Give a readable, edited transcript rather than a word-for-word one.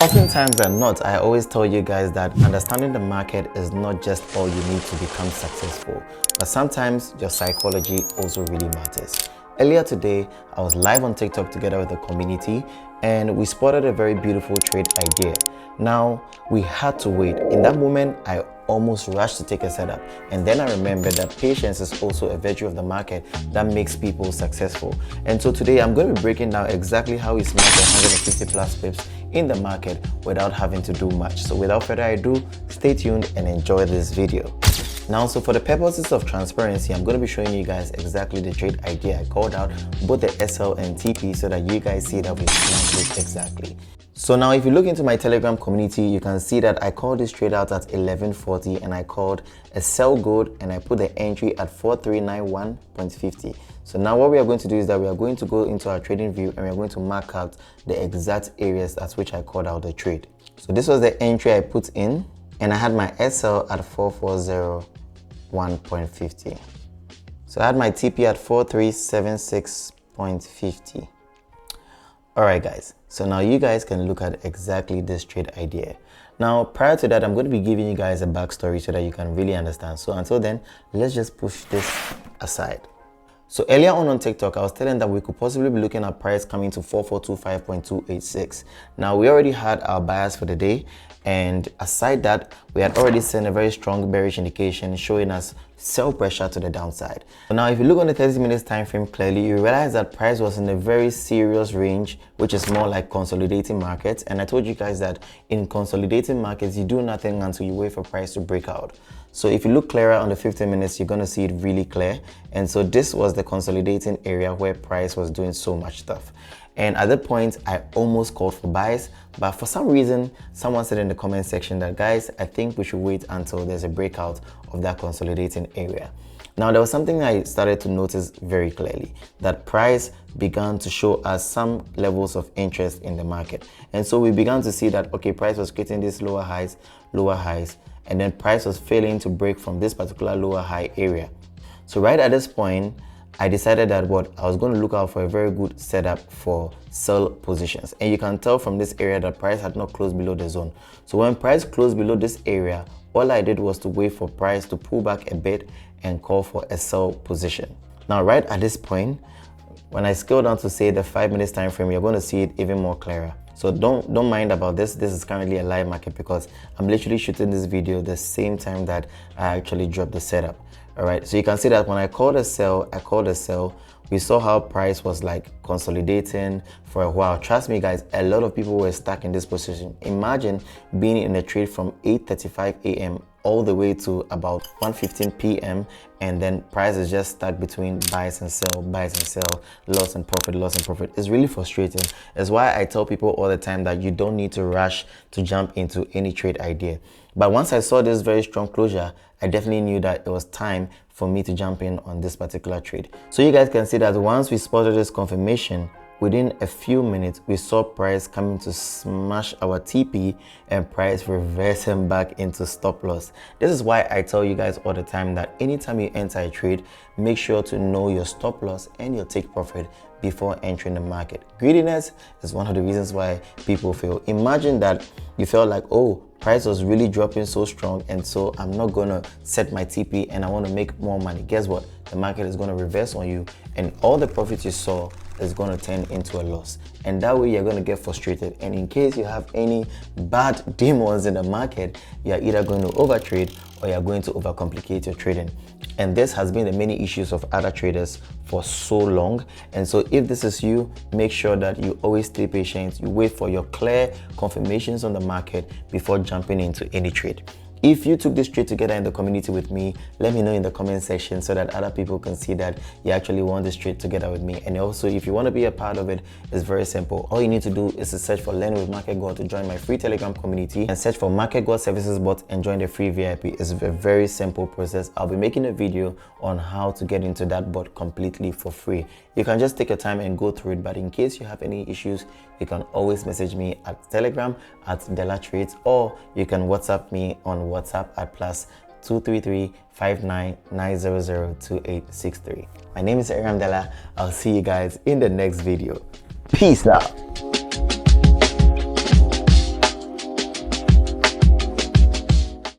Oftentimes than not, I always tell you guys that understanding the market is not just all you need to become successful, but sometimes your psychology also really matters. Earlier today, I was live on TikTok together with the community and we spotted a very beautiful trade idea. Now, we had to wait. In that moment, I almost rushed to take a setup, and then I remembered that patience is also a virtue of the market that makes people successful. And so today I'm going to be breaking down exactly how we smash 150 plus pips in the market without having to do much. So without further ado, stay tuned and enjoy this video. Now, so for the purposes of transparency, I'm going to be showing you guys exactly the trade idea. I called out both the SL and TP so that you guys see that we smashed it exactly. So now if you look into my Telegram community, you can see that I called this trade out at 11:40 and I called a sell gold and I put the entry at 4391.50. So now what we are going to do is that we are going to go into our trading view and we are going to mark out the exact areas at which I called out the trade. So this was the entry I put in and I had my SL at 4401.50. So I had my TP at 4376.50. Alright guys, so now you guys can look at exactly this trade idea. Now prior to that, I'm going to be giving you guys a backstory so that you can really understand. So until then, let's just push this aside. So earlier on TikTok, I was telling that we could possibly be looking at price coming to 4425.286. Now we already had our bias for the day, and aside that, we had already seen a very strong bearish indication showing us sell pressure to the downside. So now if you look on the 30 minutes time frame clearly, you realize that price was in a very serious range, which is more like consolidating markets. And I told you guys that in consolidating markets, you do nothing until you wait for price to break out. So if you look clearer on the 15 minutes, you're going to see it really clear. And so this was the consolidating area where price was doing so much stuff. And at that point, I almost called for buys, but for some reason, someone said in the comment section that, guys, I think we should wait until there's a breakout of that consolidating area. Now, there was something I started to notice very clearly, that price began to show us some levels of interest in the market. And so we began to see that, okay, price was creating these lower highs, and then price was failing to break from this particular lower high area. So right at this point, I decided that I was going to look out for a very good setup for sell positions. And you can tell from this area that price had not closed below the zone. So when price closed below this area, all I did was to wait for price to pull back a bit and call for a sell position. Now, right at this point, when I scale down to say the 5 minutes time frame, you're going to see it even more clearer. So don't mind about this. This is currently a live market because I'm literally shooting this video the same time that I actually dropped the setup. All right, so you can see that when I called a sell, we saw how price was like consolidating for a while. Trust me guys, a lot of people were stuck in this position. Imagine being in a trade from 8:35 a.m. all the way to about 1:15 p.m. and then price is just stuck between buys and sell, loss and profit. It's really frustrating. That's why I tell people all the time that you don't need to rush to jump into any trade idea. But once I saw this very strong closure, I definitely knew that it was time for me to jump in on this particular trade. So you guys can see that once we spotted this confirmation, within a few minutes, we saw price coming to smash our TP and price reversing back into stop loss. This is why I tell you guys all the time that anytime you enter a trade, make sure to know your stop loss and your take profit before entering the market. Greediness is one of the reasons why people fail. Imagine that you felt like, oh, price was really dropping so strong and so I'm not gonna set my TP and I want to make more money. Guess what? The market is going to reverse on you and all the profits you saw is going to turn into a loss, and that way you're going to get frustrated. And in case you have any bad demons in the market, you're either going to overtrade or you're going to overcomplicate your trading. And this has been the many issues of other traders for so long. And so if this is you, make sure that you always stay patient. You wait for your clear confirmations on the market before jumping into any trade. If you took this trade together in the community with me, let me know in the comment section so that other people can see that you actually want this trade together with me. And also, if you want to be a part of it, it's very simple. All you need to do is to search for Learn with Marketgod to join my free Telegram community and search for Marketgod Services Bot and join the free VIP. It's a very simple process. I'll be making a video on how to get into that bot completely for free. You can just take your time and go through it, but in case you have any issues, you can always message me at Telegram at Della Trades, or you can WhatsApp me on WhatsApp at +233 599002863. My name is Della. I'll see you guys in the next video. Peace out.